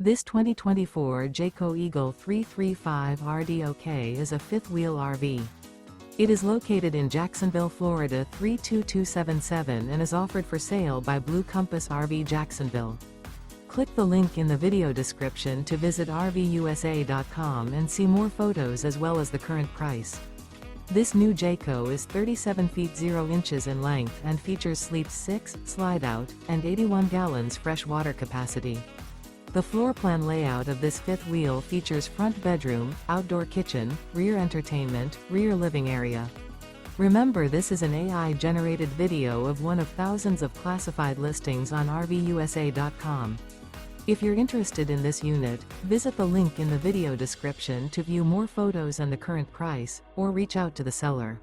This 2024 Jayco Eagle 335 RDOK is a fifth-wheel RV. It is located in Jacksonville, Florida 32277 and is offered for sale by Blue Compass RV Jacksonville. Click the link in the video description to visit RVUSA.com and see more photos as well as the current price. This new Jayco is 37 feet 0 inches in length and features sleep 6, slide-out, and 81 gallons fresh water capacity. The floor plan layout of this fifth wheel features front bedroom, outdoor kitchen, rear entertainment, rear living area. Remember, this is an AI-generated video of one of thousands of classified listings on RVUSA.com. If you're interested in this unit, visit the link in the video description to view more photos and the current price, or reach out to the seller.